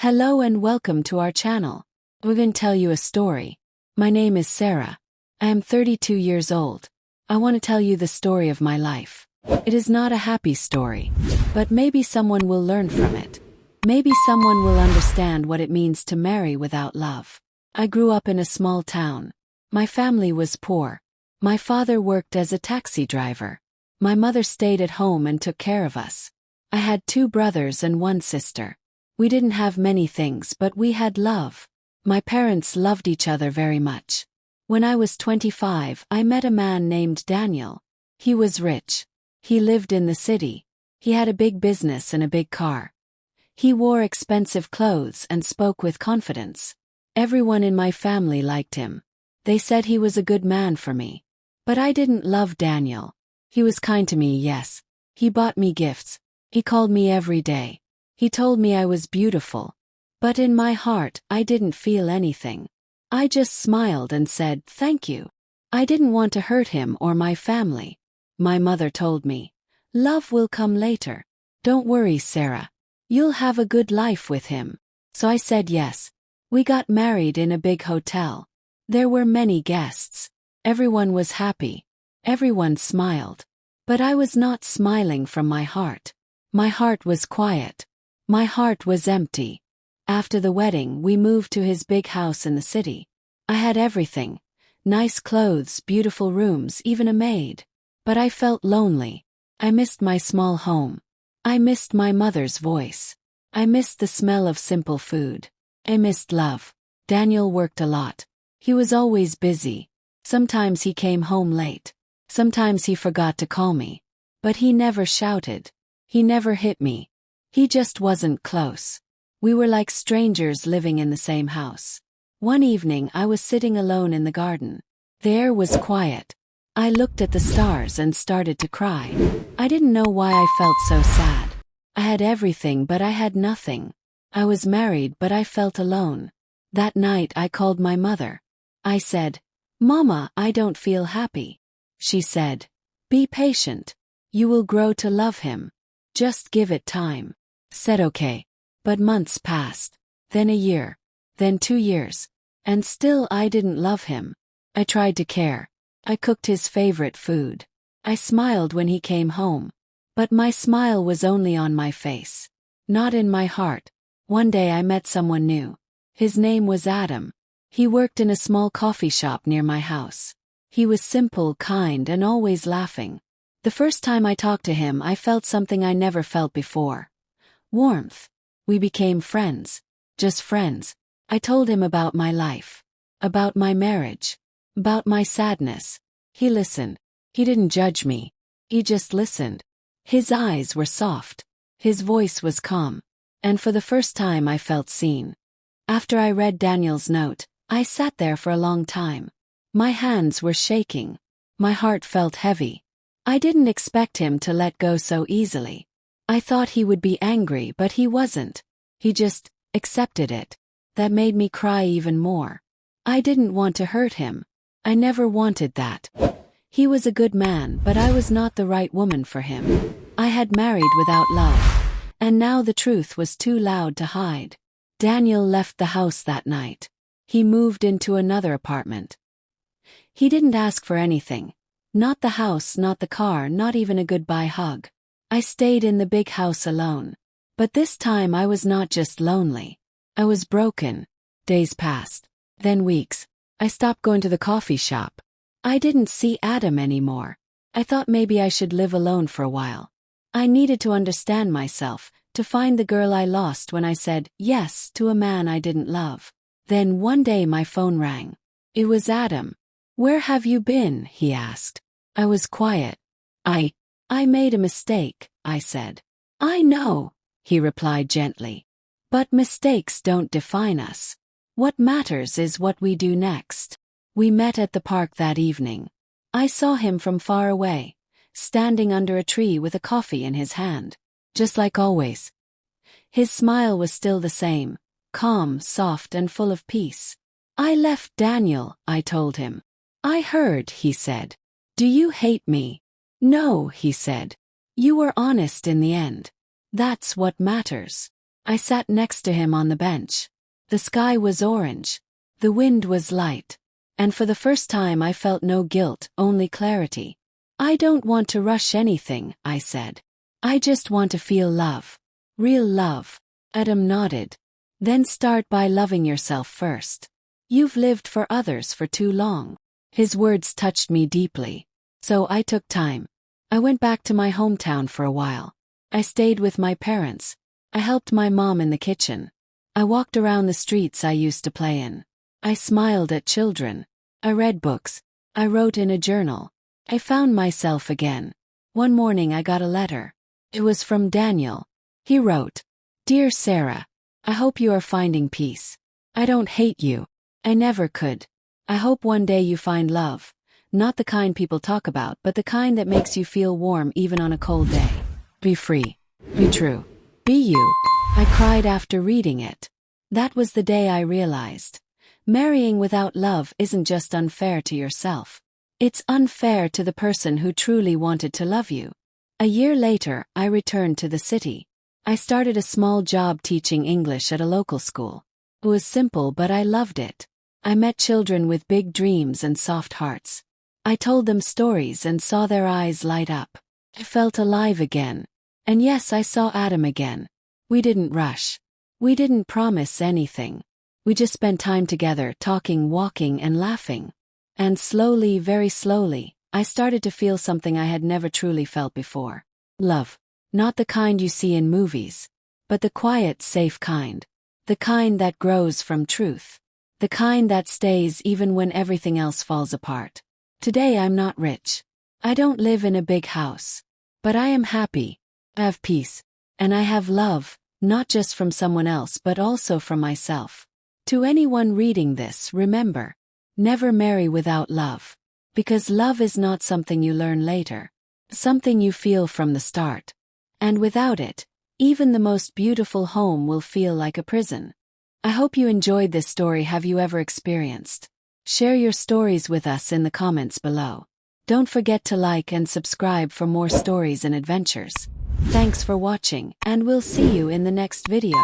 Hello and welcome to our channel. We're going to tell you a story. My name is Sarah. I am 32 years old. I want to tell you the story of my life. It is not a happy story, but maybe someone will learn from it. Maybe someone will understand what it means to marry without love. I grew up in a small town. My family was poor. My father worked as a taxi driver. My mother stayed at home and took care of us. I had 2 brothers and 1 sister. We didn't have many things, but we had love. My parents loved each other very much. When I was 25, I met a man named Daniel. He was rich. He lived in the city. He had a big business and a big car. He wore expensive clothes and spoke with confidence. Everyone in my family liked him. They said he was a good man for me. But I didn't love Daniel. He was kind to me, yes. He bought me gifts. He called me every day. He told me I was beautiful. But in my heart, I didn't feel anything. I just smiled and said, thank you. I didn't want to hurt him or my family. My mother told me, love will come later. Don't worry, Sarah. You'll have a good life with him. So I said yes. We got married in a big hotel. There were many guests. Everyone was happy. Everyone smiled. But I was not smiling from my heart. My heart was quiet. My heart was empty. After the wedding, we moved to his big house in the city. I had everything. Nice clothes, beautiful rooms, even a maid. But I felt lonely. I missed my small home. I missed my mother's voice. I missed the smell of simple food. I missed love. Daniel worked a lot. He was always busy. Sometimes he came home late. Sometimes he forgot to call me. But he never shouted. He never hit me. He just wasn't close. We were like strangers living in the same house. One evening I was sitting alone in the garden. The air was quiet. I looked at the stars and started to cry. I didn't know why I felt so sad. I had everything but I had nothing. I was married but I felt alone. That night I called my mother. I said, Mama, I don't feel happy. She said, be patient. You will grow to love him. Just give it time. Said okay. But months passed. Then a year. Then 2 years. And still I didn't love him. I tried to care. I cooked his favorite food. I smiled when he came home. But my smile was only on my face. Not in my heart. One day I met someone new. His name was Adam. He worked in a small coffee shop near my house. He was simple, kind, and always laughing. The first time I talked to him, I felt something I never felt before. Warmth. We became friends. Just friends. I told him about my life. About my marriage. About my sadness. He listened. He didn't judge me. He just listened. His eyes were soft. His voice was calm. And for the first time I felt seen. After I read Daniel's note, I sat there for a long time. My hands were shaking. My heart felt heavy. I didn't expect him to let go so easily. I thought he would be angry, but he wasn't. He just accepted it. That made me cry even more. I didn't want to hurt him. I never wanted that. He was a good man, but I was not the right woman for him. I had married without love. And now the truth was too loud to hide. Daniel left the house that night. He moved into another apartment. He didn't ask for anything. Not the house, not the car, not even a goodbye hug. I stayed in the big house alone. But this time I was not just lonely. I was broken. Days passed. Then weeks. I stopped going to the coffee shop. I didn't see Adam anymore. I thought maybe I should live alone for a while. I needed to understand myself, to find the girl I lost when I said yes to a man I didn't love. Then one day my phone rang. It was Adam. Where have you been? He asked. I was quiet. I made a mistake, I said. I know, he replied gently. But mistakes don't define us. What matters is what we do next. We met at the park that evening. I saw him from far away, standing under a tree with a coffee in his hand. Just like always. His smile was still the same, calm, soft, and full of peace. I left Daniel, I told him. I heard, he said. Do you hate me? No, he said. You were honest in the end. That's what matters. I sat next to him on the bench. The sky was orange. The wind was light. And for the first time I felt no guilt, only clarity. "I don't want to rush anything," I said. "I just want to feel love. Real love." Adam nodded. "Then start by loving yourself first. You've lived for others for too long." His words touched me deeply. So I took time. I went back to my hometown for a while. I stayed with my parents. I helped my mom in the kitchen. I walked around the streets I used to play in. I smiled at children. I read books. I wrote in a journal. I found myself again. One morning I got a letter. It was from Daniel. He wrote, "Dear Sarah, I hope you are finding peace. I don't hate you. I never could. I hope one day you find love. Not the kind people talk about, but the kind that makes you feel warm even on a cold day. Be free. Be true. Be you." I cried after reading it. That was the day I realized. Marrying without love isn't just unfair to yourself. It's unfair to the person who truly wanted to love you. A year later, I returned to the city. I started a small job teaching English at a local school. It was simple, but I loved it. I met children with big dreams and soft hearts. I told them stories and saw their eyes light up. I felt alive again. And yes, I saw Adam again. We didn't rush. We didn't promise anything. We just spent time together, talking, walking, and laughing. And slowly, very slowly, I started to feel something I had never truly felt before. Love. Not the kind you see in movies, but the quiet, safe kind. The kind that grows from truth. The kind that stays even when everything else falls apart. Today I'm not rich. I don't live in a big house. But I am happy. I have peace. And I have love, not just from someone else but also from myself. To anyone reading this, remember, never marry without love. Because love is not something you learn later. Something you feel from the start. And without it, even the most beautiful home will feel like a prison. I hope you enjoyed this story. Have you ever experienced? Share your stories with us in the comments below. Don't forget to like and subscribe for more stories and adventures. Thanks for watching, and we'll see you in the next video.